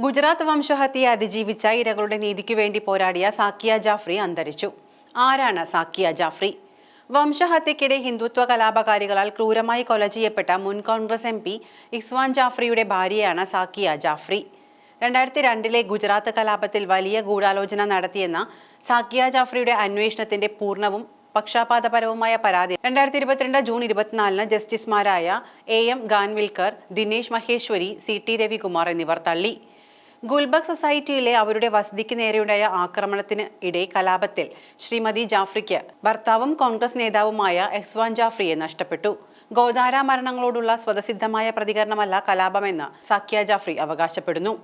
ഗുജറാത്ത് വംശഹത്യയെ അതിജീവിച്ച ഇരകളുടെ നീതിക്കു വേണ്ടി പോരാടിയ സാക്കിയ ജാഫ്രി അന്തരിച്ചു. ആരാണ് സാക്കിയ ജാഫ്രി? വംശഹത്യക്കിടെ ഹിന്ദുത്വ കലാപകാരികളാൽ ക്രൂരമായി കൊല ചെയ്യപ്പെട്ട മുൻ കോൺഗ്രസ് MP ഇസ്വാൻ ജാഫ്രിയുടെ ഭാര്യയാണ് സാക്കിയ ജാഫ്രി. 2002 ഗുജറാത്ത് കലാപത്തിൽ വലിയ ഗൂഢാലോചന നടത്തിയെന്ന സാക്കിയ ജാഫ്രിയുടെ അന്വേഷണത്തിന്റെ പൂർണ്ണവും പക്ഷാപാതപരവുമായ പരാതി 2022 ജൂൺ 24 ജസ്റ്റിസുമാരായ AM ഗാൻവിൽക്കർ, ദിനേശ് മഹേശ്വരി, CT രവികുമാർ എന്നിവർ തള്ളി. ഗുൽബർഗ് സൊസൈറ്റിയിലെ അവരുടെ വസതിക്ക് നേരെയുണ്ടായ ആക്രമണത്തിന് ഇടെ കലാപത്തിൽ ശ്രീമതി ജാഫ്രിക്ക് ഭർത്താവും കോൺഗ്രസ് നേതാവുമായ ഇസ്വാൻ ജാഫ്രിയെ നഷ്ടപ്പെട്ടു. ഗോദാര മരണങ്ങളോടുള്ള സ്വതസിദ്ധമായ പ്രതികരണമല്ല കലാപമെന്ന് സാക്കിയ ജാഫ്രി അവകാശപ്പെടുന്നു.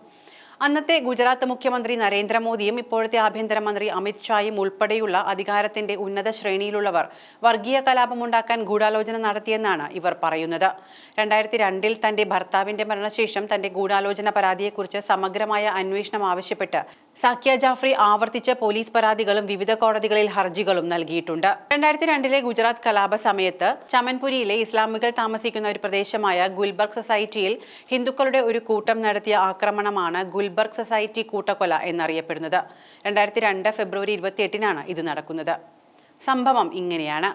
അന്നത്തെ ഗുജറാത്ത് മുഖ്യമന്ത്രി നരേന്ദ്രമോദിയും ഇപ്പോഴത്തെ ആഭ്യന്തരമന്ത്രി അമിത് ഷായും ഉൾപ്പെടെയുള്ള അധികാരത്തിന്റെ ഉന്നത ശ്രേണിയിലുള്ളവർ വർഗീയ കലാപമുണ്ടാക്കാൻ ഗൂഢാലോചന നടത്തിയെന്നാണ് ഇവർ പറയുന്നത്. 2002 തന്റെ ഭർത്താവിന്റെ മരണശേഷം തന്റെ ഗൂഢാലോചന പരാതിയെക്കുറിച്ച് സമഗ്രമായ അന്വേഷണം ആവശ്യപ്പെട്ട് സാക്കിയ ജാഫ്രി ആവർത്തിച്ച് പോലീസ് പരാതികളും വിവിധ കോടതികളിൽ ഹർജികളും നൽകിയിട്ടുണ്ട്. 2002 ഗുജറാത്ത് കലാപ സമയത്ത് ചമൻപുരിയിലെ ഇസ്ലാമികൾ താമസിക്കുന്ന ഒരു പ്രദേശമായ ഗുൽബർഗ് സൊസൈറ്റിയിൽ ഹിന്ദുക്കളുടെ ഒരു കൂട്ടം നടത്തിയ ആക്രമണമാണ് ഗുൽബർഗ് സൊസൈറ്റി കൂട്ടക്കൊല എന്നറിയപ്പെടുന്നത്. 2002 ഫെബ്രുവരി 28 ഇത് നടക്കുന്നത്. സംഭവം ഇങ്ങനെയാണ്.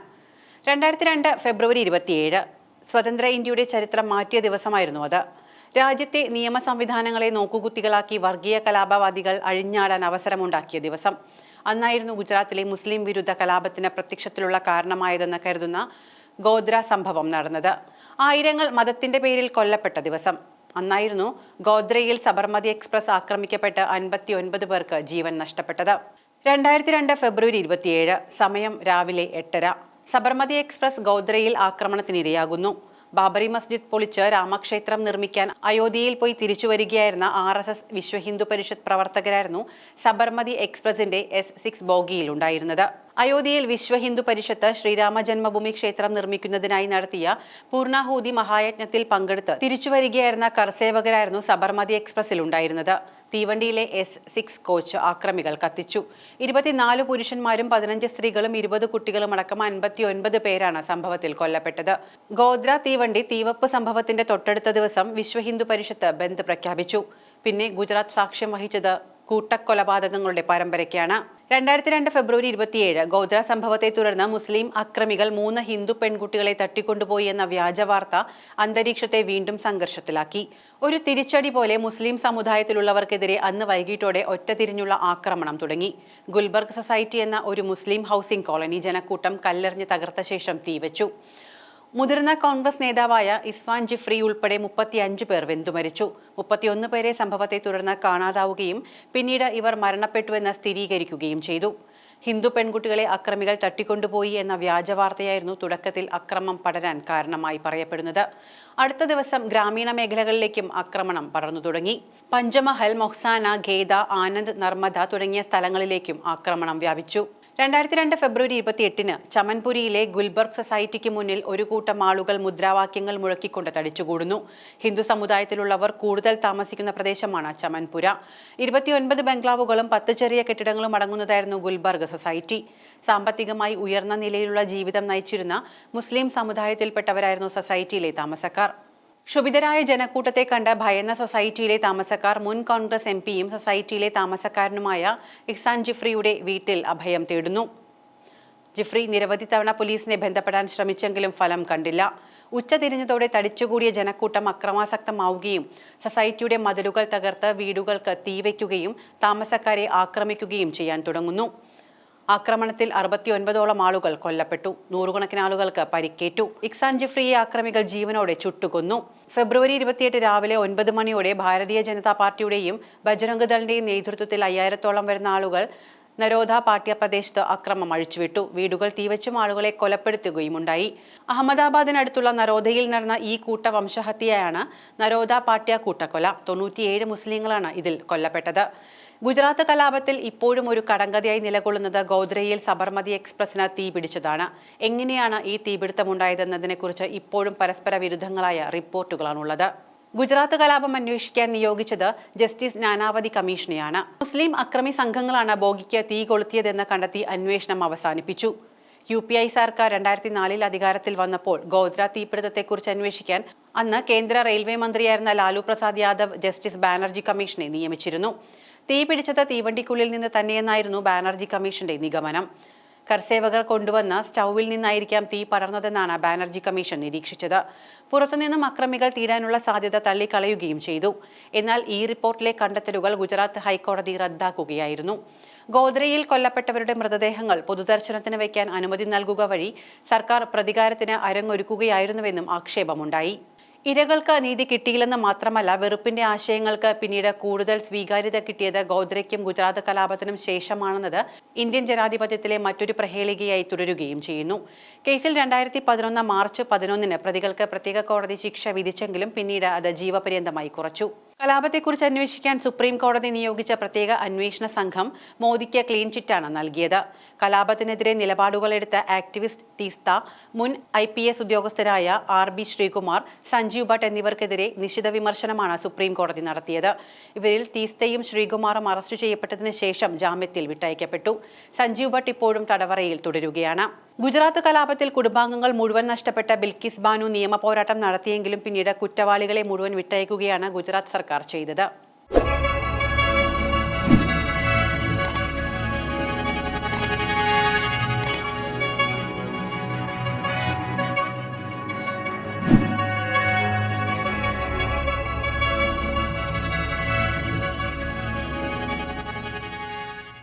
2002 ഫെബ്രുവരി 27 സ്വതന്ത്ര ഇന്ത്യയുടെ ചരിത്രം മാറ്റിയ ദിവസമായിരുന്നു അത്. രാജ്യത്തെ നിയമ സംവിധാനങ്ങളെ നോക്കുകുത്തികളാക്കി വർഗീയ കലാപവാദികൾ അഴിഞ്ഞാടാൻ അവസരമുണ്ടാക്കിയ ദിവസം. അന്നായിരുന്നു ഗുജറാത്തിലെ മുസ്ലിം വിരുദ്ധ കലാപത്തിന് പ്രത്യക്ഷത്തിലുള്ള കാരണമായതെന്ന് കരുതുന്ന ഗോദ്ര സംഭവം നടന്നത്. ആയിരങ്ങൾ മതത്തിന്റെ പേരിൽ കൊല്ലപ്പെട്ട ദിവസം. അന്നായിരുന്നു ഗോദ്രയിൽ സബർമതി എക്സ്പ്രസ് ആക്രമിക്കപ്പെട്ട് 59 പേർക്ക് ജീവൻ നഷ്ടപ്പെട്ടത്. 2002 ഫെബ്രുവരി 27 സമയം രാവിലെ 8:30 സബർമതി എക്സ്പ്രസ് ഗോദ്രയിൽ ആക്രമണത്തിനിരയാകുന്നു. ബാബറി മസ്ജിദ് പൊളിച്ച് രാമക്ഷേത്രം നിർമ്മിക്കാൻ അയോധ്യയിൽ പോയി തിരിച്ചു വരികയായിരുന്ന RSS വിശ്വ ഹിന്ദു പരിഷത്ത് പ്രവർത്തകരായിരുന്നു സബർമതി എക്സ്പ്രസിന്റെ S6 ബോഗിയിൽ ഉണ്ടായിരുന്നത്. അയോധ്യയിൽ വിശ്വ ഹിന്ദു പരിഷത്ത് ശ്രീരാമ ജന്മഭൂമി ക്ഷേത്രം നിർമ്മിക്കുന്നതിനായി നടത്തിയ പൂർണ്ണാഹൂതി മഹായജ്ഞത്തിൽ പങ്കെടുത്ത് തിരിച്ചുവരികയായിരുന്ന കർസേവകരായിരുന്നു സബർമതി എക്സ്പ്രസിൽ ഉണ്ടായിരുന്നത്. തീവണ്ടിയിലെ S6 കോച്ച് ആക്രമികൾ കത്തിച്ചു. 24 പുരുഷന്മാരും 15 സ്ത്രീകളും 20 കുട്ടികളും അടക്കം 59 പേരാണ് സംഭവത്തിൽ കൊല്ലപ്പെട്ടത്. ഗോദ്ര തീവണ്ടി തീവപ്പ് സംഭവത്തിന്റെ തൊട്ടടുത്ത ദിവസം വിശ്വ ഹിന്ദു പരിഷത്ത് ബന്ദ് പ്രഖ്യാപിച്ചു. പിന്നെ ഗുജറാത്ത് സാക്ഷ്യം വഹിച്ചത് കൂട്ടക്കൊലപാതകങ്ങളുടെ പരമ്പരയ്ക്കാണ്. 2002 ഫെബ്രുവരി 27 ഗോദ്ര സംഭവത്തെ തുടർന്ന് മുസ്ലിം അക്രമികൾ 3 ഹിന്ദു പെൺകുട്ടികളെ തട്ടിക്കൊണ്ടുപോയി എന്ന വ്യാജ വാർത്ത അന്തരീക്ഷത്തെ വീണ്ടും സംഘർഷത്തിലാക്കി. ഒരു തിരിച്ചടി പോലെ മുസ്ലിം സമുദായത്തിലുള്ളവർക്കെതിരെ അന്ന് വൈകിട്ടോടെ ഒറ്റതിരിഞ്ഞുള്ള ആക്രമണം തുടങ്ങി. ഗുൽബർഗ് സൊസൈറ്റി എന്ന ഒരു മുസ്ലിം ഹൗസിംഗ് കോളനി ജനക്കൂട്ടം കല്ലെറിഞ്ഞ് തകർത്ത ശേഷം തീവച്ചു. മുതിർന്ന കോൺഗ്രസ് നേതാവായ ഇസ്വാൻ ജാഫ്രി ഉൾപ്പെടെ 35 പേർ വെന്തുമരിച്ചു. 31 പേരെ സംഭവത്തെ തുടർന്ന് കാണാതാവുകയും പിന്നീട് ഇവർ മരണപ്പെട്ടുവെന്ന് സ്ഥിരീകരിക്കുകയും ചെയ്തു. ഹിന്ദു പെൺകുട്ടികളെ അക്രമികൾ തട്ടിക്കൊണ്ടുപോയി എന്ന വ്യാജ വാർത്തയായിരുന്നു തുടക്കത്തിൽ അക്രമം പടരാൻ കാരണമായി പറയപ്പെടുന്നത്. അടുത്ത ദിവസം ഗ്രാമീണ മേഖലകളിലേക്കും ആക്രമണം പടർന്നു തുടങ്ങി. പഞ്ചമഹൽ, മൊഹ്സാന, ഖേദ, ആനന്ദ്, നർമ്മദ തുടങ്ങിയ സ്ഥലങ്ങളിലേക്കും ആക്രമണം വ്യാപിച്ചു. 2002 ഫെബ്രുവരി 28 ചമൻപുരിയിലെ ഗുൽബർഗ് സൊസൈറ്റിക്ക് മുന്നിൽ ഒരു കൂട്ടം ആളുകൾ മുദ്രാവാക്യങ്ങൾ മുഴക്കിക്കൊണ്ട് തടിച്ചുകൂടുന്നു. ഹിന്ദു സമുദായത്തിലുള്ളവർ കൂടുതൽ താമസിക്കുന്ന പ്രദേശമാണ് ചമൻപുര. 29 ബംഗ്ലാവുകളും 10 ചെറിയ കെട്ടിടങ്ങളും അടങ്ങുന്നതായിരുന്നു ഗുൽബർഗ് സൊസൈറ്റി. സാമ്പത്തികമായി ഉയർന്ന നിലയിലുള്ള ജീവിതം നയിച്ചിരുന്ന മുസ്ലിം സമുദായത്തിൽപ്പെട്ടവരായിരുന്നു സൊസൈറ്റിയിലെ താമസക്കാർ. ക്ഷുഭിതരായ ജനക്കൂട്ടത്തെ കണ്ട് ഭയന്ന സൊസൈറ്റിയിലെ താമസക്കാർ മുൻ കോൺഗ്രസ് MPയും സൊസൈറ്റിയിലെ താമസക്കാരനുമായ ഇഹ്സാൻ ജാഫ്രിയുടെ വീട്ടിൽ അഭയം തേടുന്നു. ജാഫ്രി നിരവധി തവണ പോലീസിനെ ബന്ധപ്പെടാൻ ശ്രമിച്ചെങ്കിലും ഫലം കണ്ടില്ല. ഉച്ചതിരിഞ്ഞതോടെ തടിച്ചുകൂടിയ ജനക്കൂട്ടം അക്രമാസക്തമാവുകയും സൊസൈറ്റിയുടെ മതിലുകൾ തകർത്ത് വീടുകൾക്ക് തീവയ്ക്കുകയും താമസക്കാരെ ആക്രമിക്കുകയും ചെയ്യാൻ തുടങ്ങുന്നു. ആക്രമണത്തിൽ 69ഓളം ആളുകൾ കൊല്ലപ്പെട്ടു. 100 ആളുകൾക്ക് പരിക്കേറ്റു. ഇഹ്സാൻ ജാഫ്രിയെ ആക്രമികൾ ജീവനോടെ ചുട്ടുകൊന്നു. ഫെബ്രുവരി 28 രാവിലെ 9 മണിയോടെ ഭാരതീയ ജനതാ പാർട്ടിയുടെയും ബജ്രംഗ് ദളിന്റെയും നേതൃത്വത്തിൽ 5000ഓളം വരുന്ന ആളുകൾ നരോദ പാട്യ പ്രദേശത്ത് അക്രമം അഴിച്ചുവിട്ടു. വീടുകൾ തീവച്ചും ആളുകളെ കൊലപ്പെടുത്തുകയും ഉണ്ടായി. അഹമ്മദാബാദിനടുത്തുള്ള നരോദയിൽ നടന്ന ഈ കൂട്ടവംശഹത്യയാണ് നരോദ പാട്യ കൂട്ടക്കൊല. 97 മുസ്ലിങ്ങളാണ് ഇതിൽ കൊല്ലപ്പെട്ടത്. ഗുജറാത്ത് കലാപത്തിൽ ഇപ്പോഴും ഒരു കടങ്കഥയായി നിലകൊള്ളുന്നത് ഗോദ്രയിൽ സബർമതി എക്സ്പ്രസിന് തീപിടിച്ചതാണ്. എങ്ങനെയാണ് ഈ തീപിടുത്തമുണ്ടായതെന്നതിനെക്കുറിച്ച് ഇപ്പോഴും പരസ്പര വിരുദ്ധങ്ങളായ റിപ്പോർട്ടുകളാണുള്ളത്. ഗുജറാത്ത് കലാപം അന്വേഷിക്കാൻ നിയോഗിച്ചത് ജസ്റ്റിസ് നാനാവതി കമ്മീഷനെയാണ്. മുസ്ലിം അക്രമി സംഘങ്ങളാണ് ബോഗിക്ക് തീ കൊളുത്തിയതെന്ന് കണ്ടെത്തി അന്വേഷണം അവസാനിപ്പിച്ചു. UPI സർക്കാർ 2004 അധികാരത്തിൽ വന്നപ്പോൾ ഗോദ്ര തീപിടുത്തത്തെക്കുറിച്ച് അന്വേഷിക്കാൻ അന്ന് കേന്ദ്ര റെയിൽവേ മന്ത്രിയായിരുന്ന ലാലു പ്രസാദ് യാദവ് ജസ്റ്റിസ് ബാനർജി കമ്മീഷനെ നിയമിച്ചിരുന്നു. തീ പിടിച്ചത് തീവണ്ടിക്കുള്ളിൽ നിന്ന് തന്നെയെന്നായിരുന്നു ബാനർജി കമ്മീഷന്റെ നിഗമനം. കർസേവകർ കൊണ്ടുവന്ന സ്റ്റൗവിൽ നിന്നായിരിക്കാം തീ പടർന്നതെന്നാണ് ബാനർജി കമ്മീഷൻ നിരീക്ഷിച്ചത്. പുറത്തുനിന്നും അക്രമികൾ തീരാനുള്ള സാധ്യത തള്ളിക്കളയുകയും ചെയ്തു. എന്നാൽ ഈ റിപ്പോർട്ടിലെ കണ്ടെത്തലുകൾ ഗുജറാത്ത് ഹൈക്കോടതി റദ്ദാക്കുകയായിരുന്നു. ഗോദ്രയിൽ കൊല്ലപ്പെട്ടവരുടെ മൃതദേഹങ്ങൾ പൊതുദർശനത്തിന് വയ്ക്കാൻ അനുമതി നൽകുക വഴി സർക്കാർ പ്രതികാരത്തിന് അരങ്ങൊരുക്കുകയായിരുന്നുവെന്നും ആക്ഷേപമുണ്ടായി. ഇരകൾക്ക് നീതി കിട്ടിയില്ലെന്ന് മാത്രമല്ല, വെറുപ്പിന്റെ ആശയങ്ങൾക്ക് പിന്നീട് കൂടുതൽ സ്വീകാര്യത കിട്ടിയത് ഗോദ്രയ്ക്കും ഗുജറാത്ത് കലാപത്തിനും ശേഷമാണെന്നത് ഇന്ത്യൻ ജനാധിപത്യത്തിലെ മറ്റൊരു പ്രഹേളികയായി തുടരുകയും ചെയ്യുന്നു. കേസിൽ 2011 മാർച്ച് 11 പ്രതികൾക്ക് പ്രത്യേക കോടതി ശിക്ഷ വിധിച്ചെങ്കിലും പിന്നീട് അത് ജീവപര്യന്തമായി കുറച്ചു. കലാപത്തെക്കുറിച്ച് അന്വേഷിക്കാൻ സുപ്രീം കോടതി നിയോഗിച്ച പ്രത്യേക അന്വേഷണ സംഘം മോദിക്ക് ക്ലീൻ ചിറ്റാണ് നൽകിയത്. കലാപത്തിനെതിരെ നിലപാടുകളെടുത്ത ആക്ടിവിസ്റ്റ് തീസ്ത, മുൻ IPS ഉദ്യോഗസ്ഥരായ RB ശ്രീകുമാർ, സഞ്ജീവ് ഭട്ട് എന്നിവർക്കെതിരെ നിശിത വിമർശനമാണ് സുപ്രീം കോടതി നടത്തിയത്. ഇവരിൽ തീസ്തയും ശ്രീകുമാറും അറസ്റ്റ് ചെയ്യപ്പെട്ടതിന് ശേഷം ജാമ്യത്തിൽ വിട്ടയക്കപ്പെട്ടു. സഞ്ജീവ് ഭട്ട് ഇപ്പോഴും തടവറയിൽ തുടരുകയാണ്. ഗുജറാത്ത് കലാപത്തിൽ കുടുംബാംഗങ്ങൾ മുഴുവൻ നഷ്ടപ്പെട്ട ബിൽക്കിസ് ബാനു നിയമ പോരാട്ടം നടത്തിയെങ്കിലും പിന്നീട് കുറ്റവാളികളെ മുഴുവൻ വിട്ടയക്കുകയാണ് ഗുജറാത്ത് സർക്കാർ ചെയ്തത്.